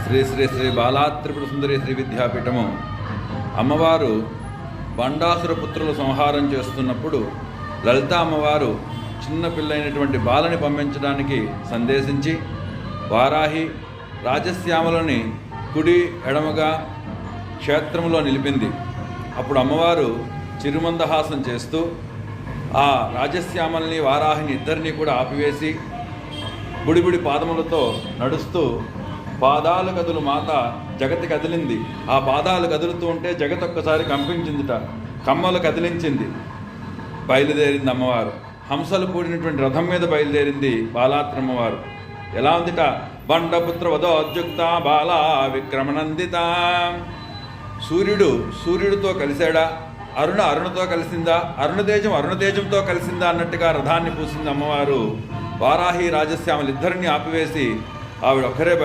శ్రీ శ్రీ శ్రీ బాలా త్రిపుర సుందరి శ్రీ విద్యాపీఠము అమ్మవారు బండాసుర పుత్రుల సంహారం చేస్తున్నప్పుడు లలిత అమ్మవారు చిన్న పిల్లైనటువంటి బాలని పంపించడానికి సందేశించి వారాహి రాజశ్యామలని కుడి ఎడమగా క్షేత్రంలో నిలిపింది. అప్పుడు అమ్మవారు చిరుమందహాసం చేస్తూ ఆ రాజశ్యామల్ని వారాహిని ఇద్దరిని కూడా ఆపివేసి బుడిబుడి పాదములతో నడుస్తూ పాదాలు కదులు మాత జగతి కదిలింది. ఆ పాదాలు కదులుతూ ఉంటే జగత్ ఒక్కసారి కంపించిందిట, కమ్మలు కదిలించింది. బయలుదేరింది అమ్మవారు. హంసలు కూడినటువంటి రథం మీద బయలుదేరింది బాలాత్రమ్మవారు. ఎలా ఉందిట? బండపుత్ర వదోద్యుక్త బాలా విక్రమనందిత. సూర్యుడితో కలిశాడా? అరుణతో కలిసిందా? అరుణతేజంతో కలిసిందా అన్నట్టుగా రథాన్ని పూసింది అమ్మవారు. వారాహి రాజశ్యామలిద్దరిని ఆపివేసి ఆవిడ ఒక్కరే